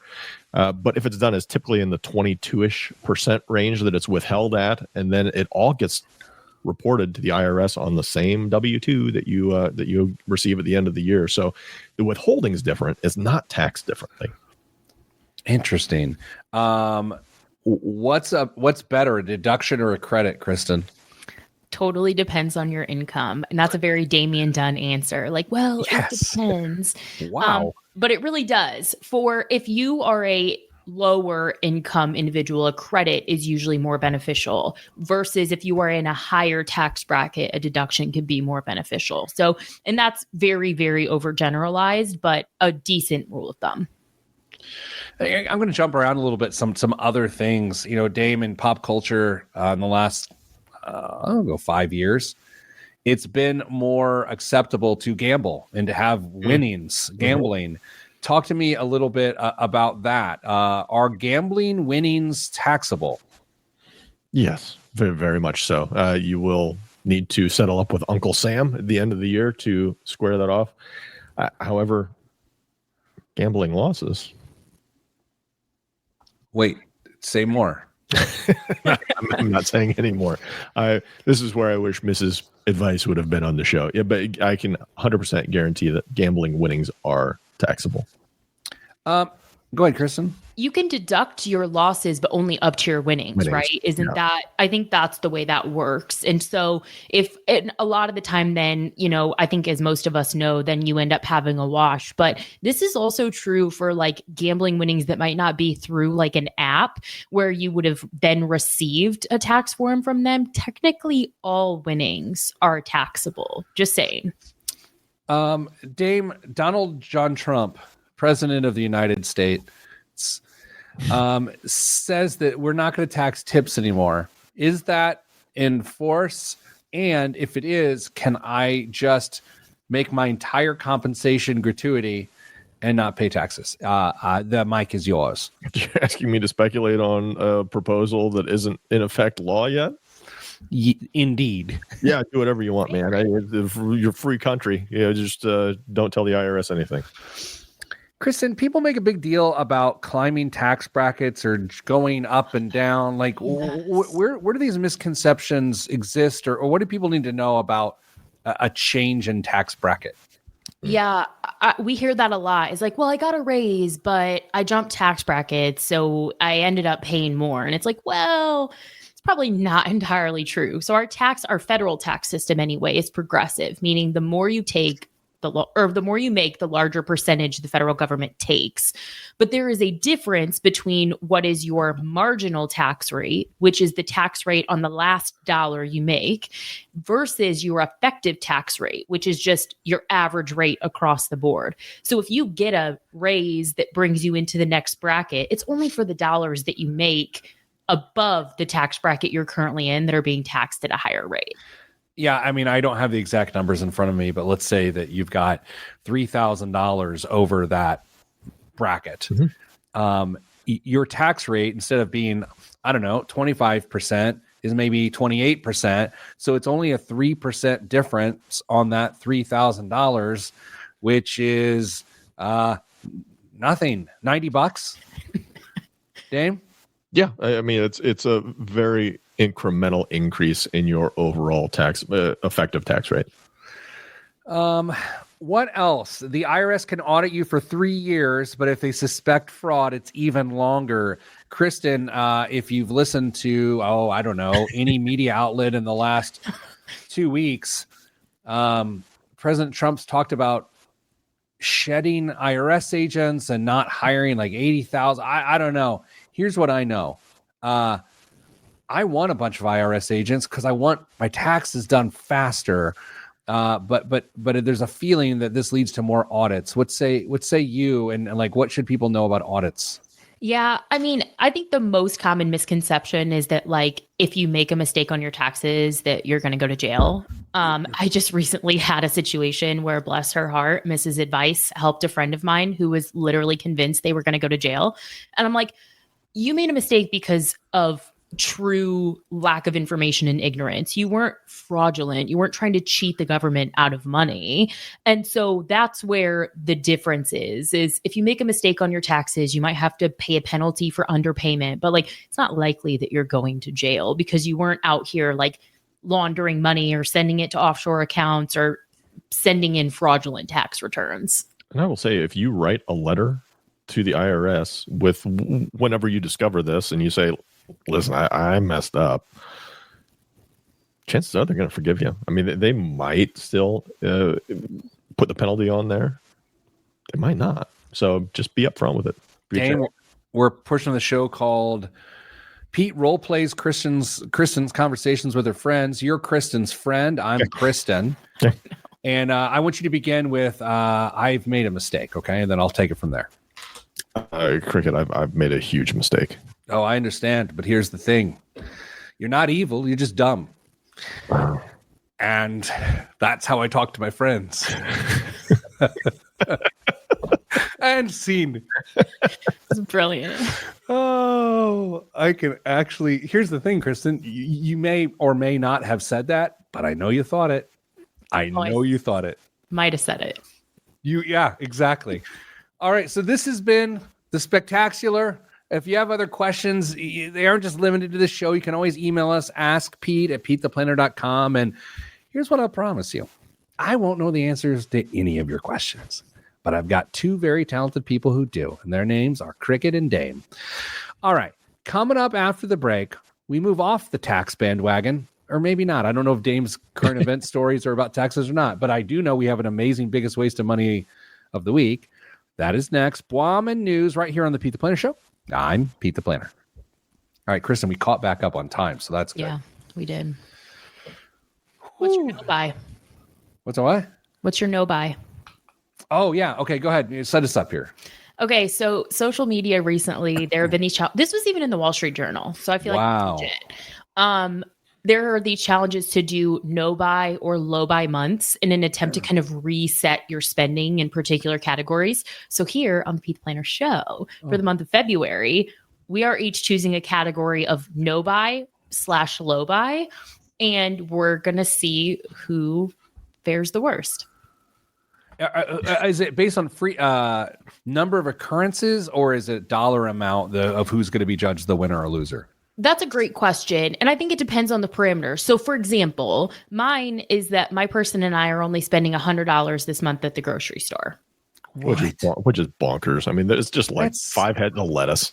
But if it's done, it's typically in the 22% range that it's withheld at. And then it all gets reported to the IRS on the same W-2 that you receive at the end of the year. So the withholding is different. It's not taxed differently. Interesting. What's better, a deduction or a credit, Kristen? Totally depends on your income. And that's a very Damian Dunn answer. Like, well, yes. It depends. Wow. But it really does. If you are a lower income individual, a credit is usually more beneficial versus if you are in a higher tax bracket, a deduction could be more beneficial. So, and that's very, very overgeneralized, but a decent rule of thumb. I'm going to jump around a little bit. Some other things, Dame, in pop culture in the last, 5 years, it's been more acceptable to gamble and to have winnings, gambling. Talk to me a little bit about that. Are gambling winnings taxable? Yes, very, very much so. You will need to settle up with Uncle Sam at the end of the year to square that off. However, gambling losses. Wait, say more. I'm not saying anymore. This is where I wish Mrs. Advice would have been on the show. Yeah, but I can 100% guarantee that gambling winnings are taxable. Go ahead, Kristen. You can deduct your losses, but only up to your winnings. Right? Isn't that? I think that's the way that works. And so, a lot of the time, then I think, as most of us know, then you end up having a wash. But this is also true for like gambling winnings that might not be through like an app where you would have then received a tax form from them. Technically, all winnings are taxable. Just saying. Dame Donald John Trump, President of the United States, says that we're not going to tax tips anymore. Is that in force? And if it is, can I just make my entire compensation gratuity and not pay taxes? The mic is yours. You're asking me to speculate on a proposal that isn't in effect law yet? Indeed. Yeah, do whatever you want, man. You're a free country. Just don't tell the IRS anything. Kristen, people make a big deal about climbing tax brackets or going up and down. Like, where do these misconceptions exist, or what do people need to know about a change in tax bracket? Yeah, we hear that a lot. It's like, well, I got a raise, but I jumped tax brackets, so I ended up paying more. And it's like, well, it's probably not entirely true. So our federal tax system anyway is progressive, meaning the more you take, the more you make, the larger percentage the federal government takes. But there is a difference between what is your marginal tax rate, which is the tax rate on the last dollar you make, versus your effective tax rate, which is just your average rate across the board. So if you get a raise that brings you into the next bracket, it's only for the dollars that you make above the tax bracket you're currently in that are being taxed at a higher rate. Yeah, I mean, I don't have the exact numbers in front of me, but let's say that you've got $3,000 over that bracket. Mm-hmm. Your tax rate, instead of being, 25%, is maybe 28%. So it's only a 3% difference on that $3,000, which is nothing. $90. Dame? Yeah, I mean, it's a very incremental increase in your overall effective tax rate. What else? The IRS can audit you for 3 years, but if they suspect fraud, it's even longer. Kristen, if you've listened to, any media outlet in the last 2 weeks, President Trump's talked about shedding IRS agents and not hiring like 80,000. I don't know. Here's what I know. I want a bunch of IRS agents because I want my taxes done faster. But there's a feeling that this leads to more audits. What say you, and like, what should people know about audits? Yeah, I mean, I think the most common misconception is that, like, if you make a mistake on your taxes, that you're going to go to jail. I just recently had a situation where, bless her heart, Mrs. Advice helped a friend of mine who was literally convinced they were going to go to jail. And I'm like, you made a mistake because of true lack of information and ignorance. You weren't fraudulent. You weren't trying to cheat the government out of money. And so that's where the difference is if you make a mistake on your taxes, you might have to pay a penalty for underpayment, but like, it's not likely that you're going to jail because you weren't out here like laundering money or sending it to offshore accounts or sending in fraudulent tax returns. And I will say, if you write a letter to the IRS with whenever you discover this and you say, listen, I messed up, chances are they're going to forgive you. I mean, they might still put the penalty on there. They might not. So just be upfront with it. Dane, we're pushing the show called Pete Role Plays Kristen's Conversations with Her Friends. You're Kristen's friend. I'm Kristen. And I want you to begin with, I've made a mistake, okay? And then I'll take it from there. Cricket, I've made a huge mistake. Oh, I understand. But here's the thing. You're not evil. You're just dumb. And that's how I talk to my friends. And scene. It's brilliant. Oh, I can actually. Here's the thing, Kristen. You may or may not have said that, but I know you thought it. You thought it. Might have said it. Yeah, exactly. All right. So this has been the Spectaxular. If you have other questions, they aren't just limited to this show. You can always email us, askpete@petetheplanner.com. And here's what I'll promise you. I won't know the answers to any of your questions, but I've got two very talented people who do, and their names are Cricket and Dame. All right. Coming up after the break, we move off the tax bandwagon, or maybe not. I don't know if Dame's current event stories are about taxes or not, but I do know we have an amazing biggest waste of money of the week. That is next. Blom and news right here on the Pete the Planner Show. I'm Pete the Planner. All right, Kristen, we caught back up on time, so that's good. Yeah, we did. What's your no-buy? What's a what? What's your no-buy? Oh, yeah. Okay, go ahead. Set us up here. Okay, so social media recently, there have been these this was even in the Wall Street Journal, so I feel like it's legit. There are these challenges to do no-buy or low-buy months in an attempt to kind of reset your spending in particular categories. So here on the Pete the Planner Show, for the month of February, we are each choosing a category of no-buy /low-buy. and we're going to see who fares the worst. Is it based on free number of occurrences, or is it dollar amount of who's going to be judged the winner or loser? That's a great question. And I think it depends on the parameters. So, for example, mine is that my person and I are only spending $100 this month at the grocery store. Which is bonkers. I mean, it's just like That's 5 heads of lettuce.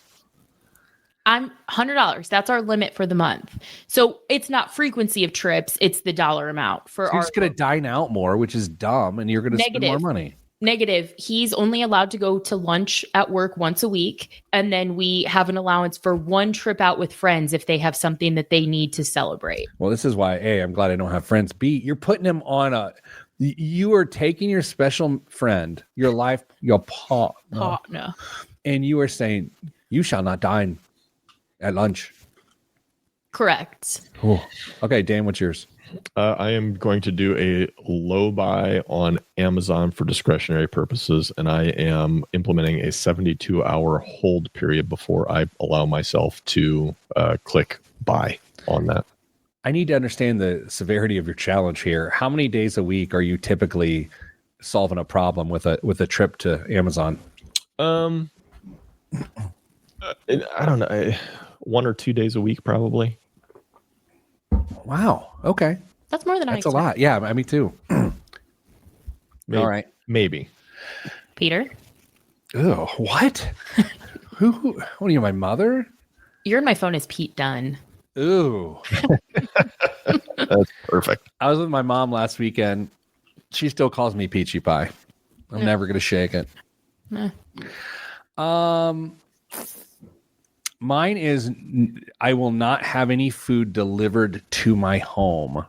I'm $100. That's our limit for the month. So it's not frequency of trips; it's the dollar amount for you're just going to dine out more, which is dumb, and you're going to spend more money. Negative. He's only allowed to go to lunch at work once a week, and then we have an allowance for one trip out with friends if they have something that they need to celebrate. Well, this is why A, I'm glad I don't have friends. B, you're putting him on a. You are taking your special friend, your partner, and you are saying you shall not dine at lunch. Correct. Ooh. Okay, Dan, what's yours? I am going to do a low buy on Amazon for discretionary purposes, and I am implementing a 72-hour hold period before I allow myself to click buy on that. I need to understand the severity of your challenge here. How many days a week are you typically solving a problem with a trip to Amazon? I don't know, 1 or 2 days a week, probably. Wow. Okay. That's more than That's a lot. Yeah, me too. Maybe, all right. Maybe. Peter? Oh, what? Who? What are you, my mother? You're in my phone as Pete Dunn. Ooh. That's perfect. I was with my mom last weekend. She still calls me Peachy Pie. I'm never going to shake it. Mine is I will not have any food delivered to my home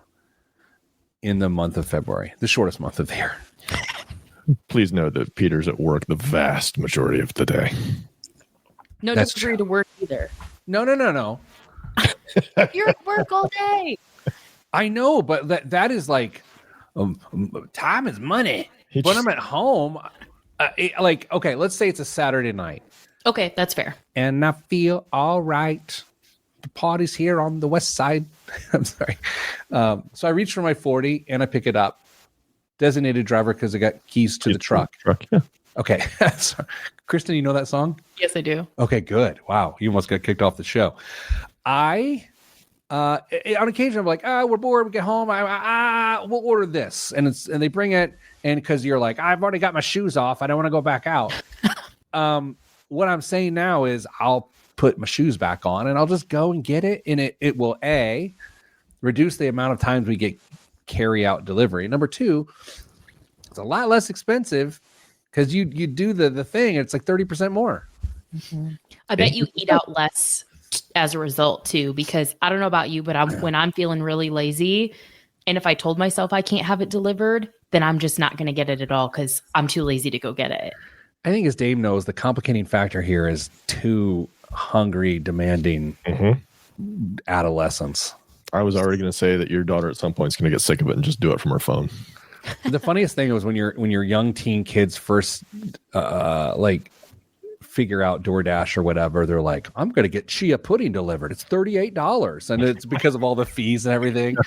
in the month of February, the shortest month of the year. Please note that Peter's at work the vast majority of the day. No That's delivery to work either. No. You're at work all day. I know, but that is like time is money. When I'm at home, okay, let's say it's a Saturday night. Okay, that's fair. And I feel all right. The party's here on the west side. I'm sorry. So I reach for my 40 and I pick it up. Designated driver because I got keys to the truck. Yeah. Okay. Kristen, you know that song? Yes, I do. Okay, good. Wow. You almost got kicked off the show. On occasion, I'm like, we're bored. We get home. We'll order this. And they bring it. And because you're like, I've already got my shoes off. I don't want to go back out. What I'm saying now is I'll put my shoes back on and I'll just go and get it. And it will reduce the amount of times we get carry out delivery. Number two, it's a lot less expensive because you do the thing. And it's like 30% more. Mm-hmm. I bet you eat out less as a result too, because I don't know about you, but when I'm feeling really lazy and if I told myself I can't have it delivered, then I'm just not going to get it at all because I'm too lazy to go get it. I think as Dave knows, the complicating factor here is too hungry, demanding adolescence. I was already going to say that your daughter at some point is going to get sick of it and just do it from her phone. The funniest thing was when your young teen kids first figure out DoorDash or whatever, they're like, I'm going to get chia pudding delivered. It's $38. And it's because of all the fees and everything.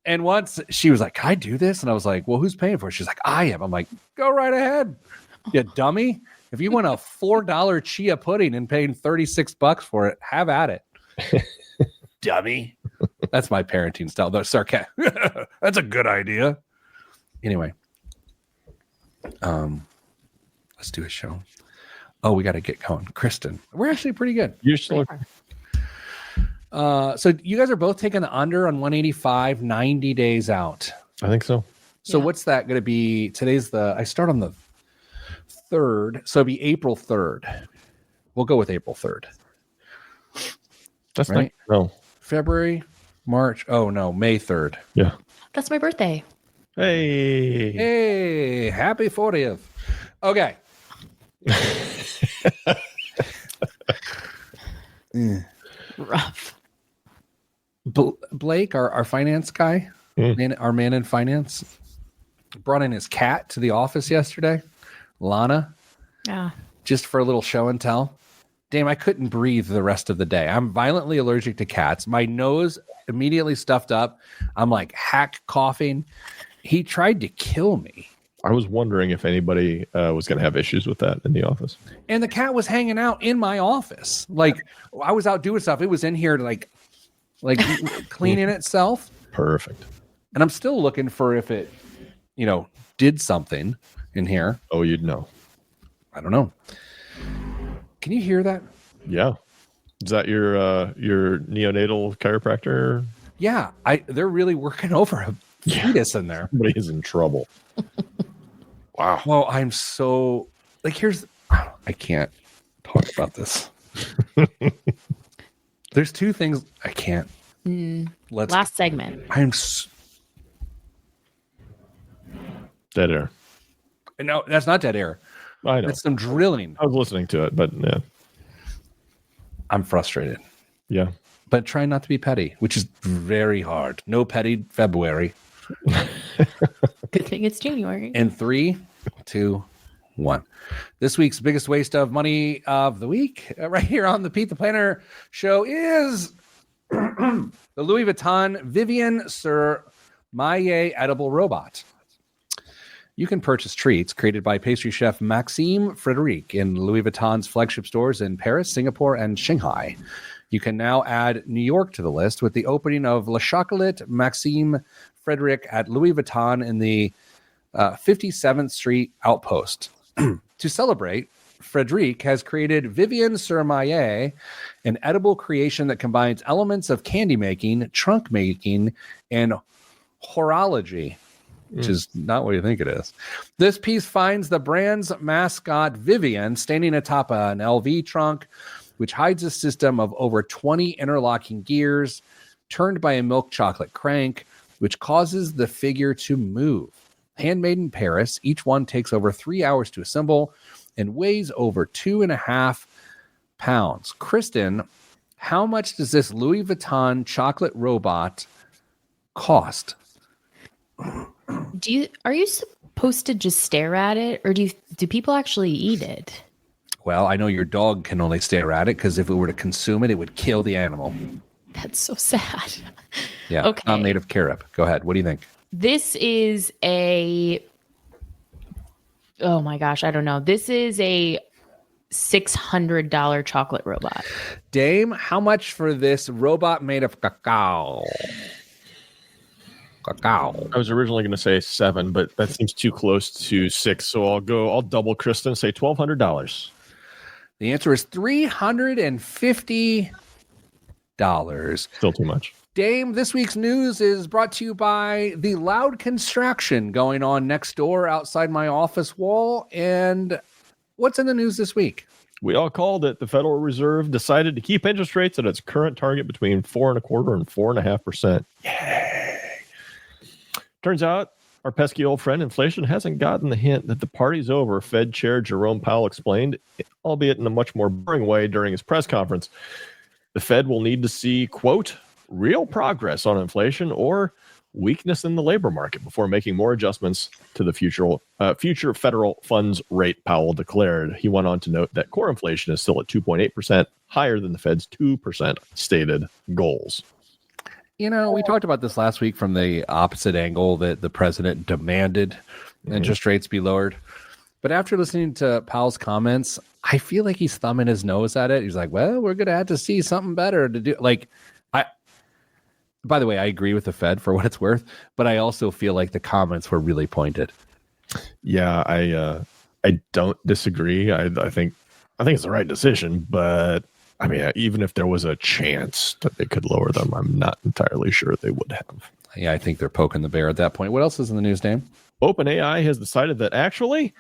And once she was like, can I do this? And I was like, well, who's paying for it? She's like, I am. I'm like, go right ahead. You dummy. If you want a $4 chia pudding and paying $36 for it, have at it. Dummy. That's my parenting style. Though sarcastic. That's a good idea. Anyway. Let's do a show. Oh, we got to get going. Kristen, we're actually pretty good. You're still. So you guys are both taking the under on 185, 90 days out. I think so. So what's that going to be? I start on the 3rd. So it'll be April 3rd. We'll go with April 3rd. That's right. No. February, March. Oh no, May 3rd. Yeah. That's my birthday. Hey, happy 40th. Okay. Rough. Blake, our finance guy, our man in finance, brought in his cat to the office yesterday, Lana. Yeah. Just for a little show and tell. Damn, I couldn't breathe the rest of the day. I'm violently allergic to cats. My nose immediately stuffed up. I'm like hack coughing. He tried to kill me. I was wondering if anybody was going to have issues with that in the office. And the cat was hanging out in my office. Like I was out doing stuff. It was in here to like cleaning itself. Perfect. And I'm still looking for if it, did something in here. Oh, you'd know. I don't know. Can you hear that? Yeah. Is that your neonatal chiropractor? Yeah. They're really working over a fetus in there. Somebody is in trouble. Wow. Well, I'm so I can't talk about this. There's two things I can't. Last segment. Dead air. No, that's not dead air. I know. That's some drilling. I was listening to it, but yeah. I'm frustrated. Yeah. But try not to be petty, which is very hard. No petty February. Good thing it's January. In 3, 2, 1. This week's biggest waste of money of the week, right here on the Pete the Planner show, is the Louis Vuitton Vivienne sur Maille edible robot. You can purchase treats created by pastry chef Maxime Frederic in Louis Vuitton's flagship stores in Paris, Singapore, and Shanghai. You can now add New York to the list with the opening of Le Chocolat Maxime Frederic at Louis Vuitton in the 57th Street Outpost. To celebrate, Frederic has created Vivienne sur Maille, an edible creation that combines elements of candy making, trunk making, and horology, which is not what you think it is. This piece finds the brand's mascot, Vivienne, standing atop an LV trunk, which hides a system of over 20 interlocking gears turned by a milk chocolate crank, which causes the figure to move. Handmade in Paris, each one takes over 3 hours to assemble and weighs over 2.5 pounds. Kristen, how much does this Louis Vuitton chocolate robot cost? Are you supposed to just stare at it, or do people actually eat it? Well, I know your dog can only stare at it because if it were to consume it, it would kill the animal. That's so sad. Yeah. Okay. I'm native Carib. Go ahead. What do you think? This is oh my gosh, I don't know. This is a $600 chocolate robot. Dame, how much for this robot made of cacao? Cacao. I was originally going to say 7, but that seems too close to 6. So I'll double Kristen, say $1,200. The answer is $350. Still too much. Dame, this week's news is brought to you by the loud construction going on next door outside my office wall. And what's in the news this week? We all called it. The Federal Reserve decided to keep interest rates at its current target between 4.25% and 4.5%. Yay! Turns out our pesky old friend inflation hasn't gotten the hint that the party's over. Fed Chair Jerome Powell explained, albeit in a much more boring way during his press conference. The Fed will need to see, quote, real progress on inflation or weakness in the labor market before making more adjustments to the future federal funds rate, Powell declared. He went on to note that core inflation is still at 2.8%, higher than the Fed's 2% stated goals. You know, we talked about this last week from the opposite angle that the president demanded interest rates be lowered. But after listening to Powell's comments, I feel like he's thumbing his nose at it. He's like, well, we're going to have to see something better to do. By the way, I agree with the Fed for what it's worth, but I also feel like the comments were really pointed. Yeah, I don't disagree. I think it's the right decision, but I mean, even if there was a chance that they could lower them, I'm not entirely sure they would have. Yeah, I think they're poking the bear at that point. What else is in the news, Dame? OpenAI has decided that actually,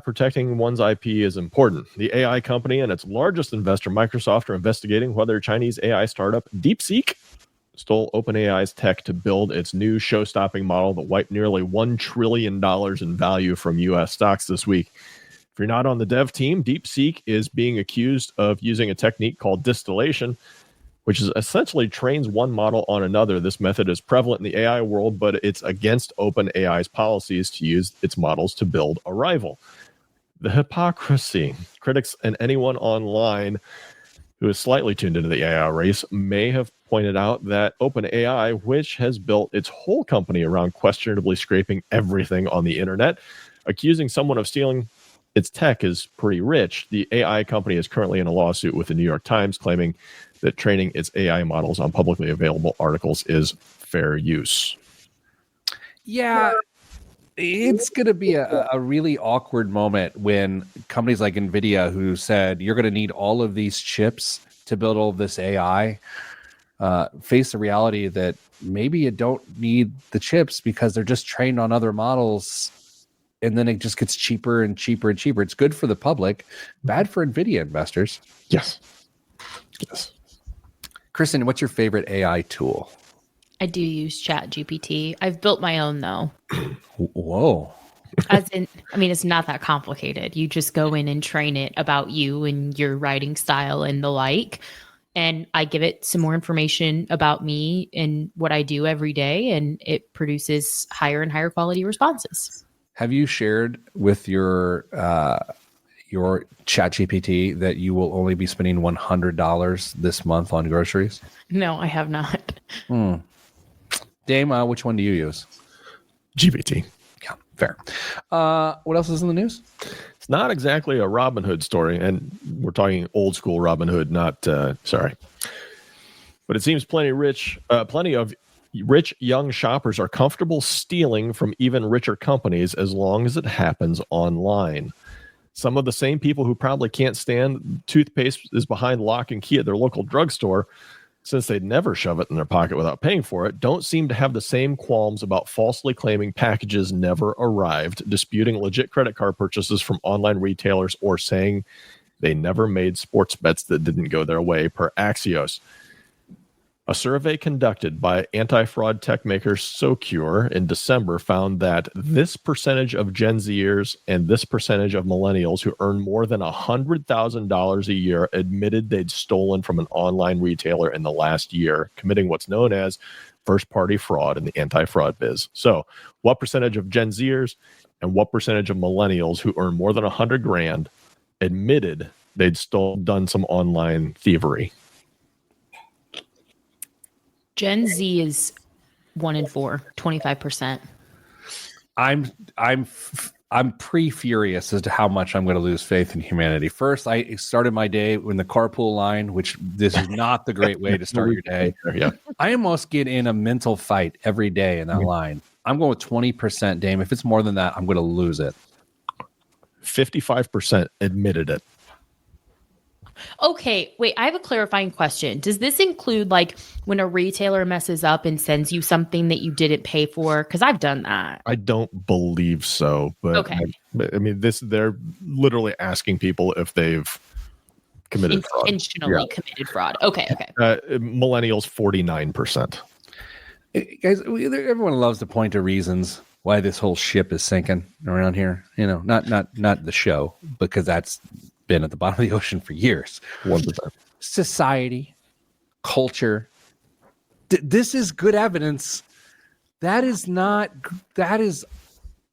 protecting one's IP is important. The AI company and its largest investor, Microsoft, are investigating whether Chinese AI startup DeepSeek stole OpenAI's tech to build its new show-stopping model that wiped nearly $1 trillion in value from U.S. stocks this week. If you're not on the dev team, DeepSeek is being accused of using a technique called distillation, which is essentially trains one model on another. This method is prevalent in the AI world, but it's against OpenAI's policies to use its models to build a rival. The hypocrisy. Critics and anyone online who is slightly tuned into the AI race may have pointed out that OpenAI, which has built its whole company around questionably scraping everything on the internet, accusing someone of stealing its tech is pretty rich. The AI company is currently in a lawsuit with the New York Times claiming that training its AI models on publicly available articles is fair use. Yeah, it's going to be a really awkward moment when companies like NVIDIA, who said you're going to need all of these chips to build all of this AI, face the reality that maybe you don't need the chips because they're just trained on other models, and then it just gets cheaper and cheaper and cheaper. It's good for the public, bad for NVIDIA investors. Yes. Kristen, what's your favorite AI tool? I do use ChatGPT. I've built my own though. Whoa. As in, I mean, it's not that complicated. You just go in and train it about you and your writing style and the like. And I give it some more information about me and what I do every day, and it produces higher and higher quality responses. Have you shared with your ChatGPT that you will only be spending $100 this month on groceries? No, I have not. Dame, which one do you use? GPT. Yeah, fair. What else is in the news? It's not exactly a Robin Hood story, and we're talking old school Robin Hood, not sorry. But it seems plenty of rich young shoppers are comfortable stealing from even richer companies as long as it happens online. Some of the same people who probably can't stand toothpaste is behind lock and key at their local drugstore, since they'd never shove it in their pocket without paying for it, don't seem to have the same qualms about falsely claiming packages never arrived, disputing legit credit card purchases from online retailers, or saying they never made sports bets that didn't go their way, per Axios. A survey conducted by anti-fraud tech maker Socure in December found that this percentage of Gen Zers and this percentage of millennials who earn more than $100,000 a year admitted they'd stolen from an online retailer in the last year, committing what's known as first-party fraud in the anti-fraud biz. So, what percentage of Gen Zers and what percentage of millennials who earn more than $100,000 admitted they'd done some online thievery? Gen Z is 1 in 4, 25%. I'm pre-furious as to how much I'm going to lose faith in humanity. First, I started my day in the carpool line, which this is not the great way to start your day. Yeah. I almost get in a mental fight every day in that line. I'm going with 20%, Dame. If it's more than that, I'm going to lose it. 55% admitted it. Okay, wait, I have a clarifying question. Does this include like when a retailer messes up and sends you something that you didn't pay for? Because I've done that. I don't believe so, but okay. I mean, they're literally asking people if they've committed fraud. Intentionally committed fraud. Okay. Millennials, 49%. Guys, everyone loves to point to reasons why this whole ship is sinking around here. You know, not the show, because that's been at the bottom of the ocean for years. 1%. Society, culture. This is good evidence. That is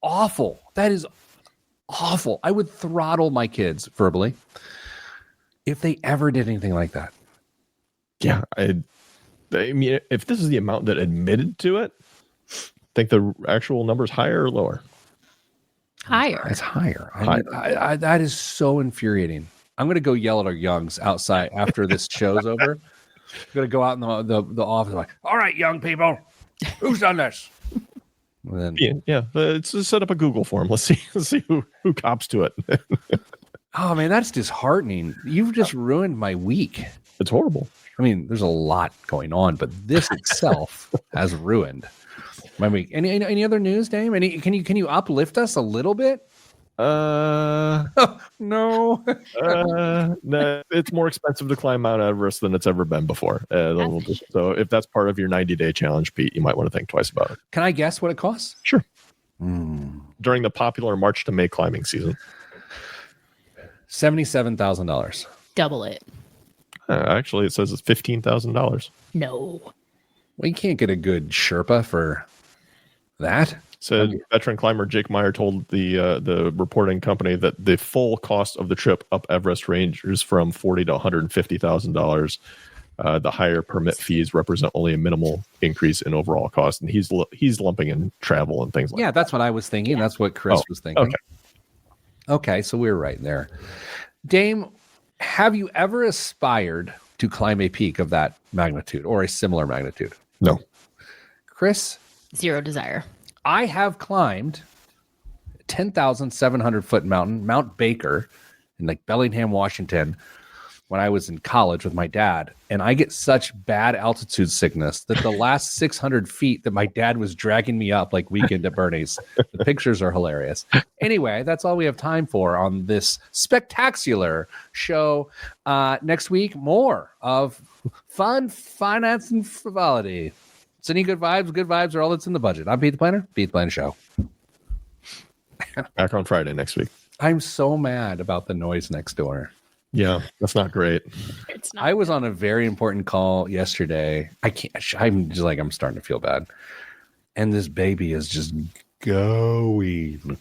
awful. That is awful. I would throttle my kids verbally if they ever did anything like that. Yeah. I mean, if this is the amount that admitted to it, think the actual number is higher or lower? Higher. It's higher. I that is so infuriating. I'm going to go yell at our youngs outside after this show's over. I'm going to go out in the office like, all right, young people, who's done this? Then, let's just set up a Google form. Let's see who cops to it. Oh, man, that's disheartening. You've just ruined my week. It's horrible. I mean, there's a lot going on, but this itself has ruined my week. Any other news, Dame? Can you uplift us a little bit? No. No, it's more expensive to climb Mount Everest than it's ever been before. So if that's part of your 90-day challenge, Pete, you might want to think twice about it. Can I guess what it costs? Sure. During the popular March to May climbing season. $77,000. Double it. Actually, it says it's $15,000. No. Well, you can't get a good Sherpa for that. Said veteran climber Jake Meyer told the reporting company that the full cost of the trip up Everest ranges from $40,000 to $150,000. The higher permit fees represent only a minimal increase in overall cost, and he's lumping in travel and things like that. Yeah, that's what I was thinking. That's what Chris was thinking. Okay, so we're right there. Dame, have you ever aspired to climb a peak of that magnitude or a similar magnitude? No. Zero Chris? desire. I have climbed 10,700 foot mountain, Mount Baker, in like Bellingham, Washington, when I was in college with my dad. And I get such bad altitude sickness that the last 600 feet that my dad was dragging me up like Weekend at Bernie's, the pictures are hilarious. Anyway, that's all we have time for on this spectacular show. Next week, more of fun, finance, and frivolity. Sending good vibes are all that's in the budget. I'm Pete the Planner, Pete the Planner Show. Back on Friday next week. I'm so mad about the noise next door. Yeah, that's not great. It's not. I was on a very important call yesterday. I'm starting to feel bad. And this baby is just going.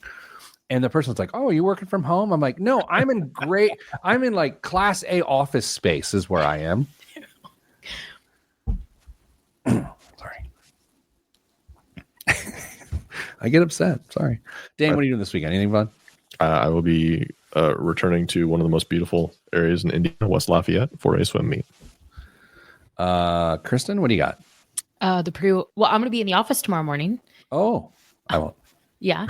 And the person's like, "Oh, are you working from home?" I'm like, "No, I'm in like class A office space is where I am." Sorry. I get upset. Sorry. Dan, what are you doing this weekend? Anything fun? I will be returning to one of the most beautiful areas in Indiana, West Lafayette, for a swim meet. Kristen, what do you got? I'm going to be in the office tomorrow morning. Oh, I won't. Yeah.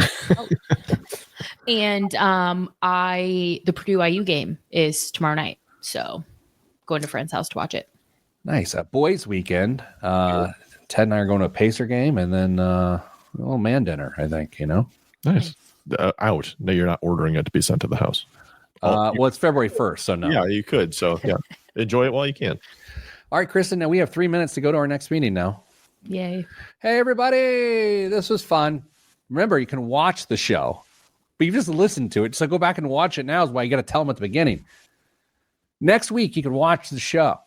And the Purdue IU game is tomorrow night. So going to a friend's house to watch it. Nice. Boys weekend. Ted and I are going to a Pacer game and then a little man dinner, I think, Nice. Out. No, you're not ordering it to be sent to the house. Well, it's February 1st, so no. Yeah, you could. So, yeah, enjoy it while you can. All right, Kristen, now we have 3 minutes to go to our next meeting now. Yay. Hey, everybody. This was fun. Remember, you can watch the show, but you just listened to it. So go back and watch it now is why you got to tell them at the beginning. Next week, you can watch the show.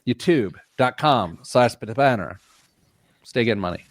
YouTube.com/banner. Stay getting money.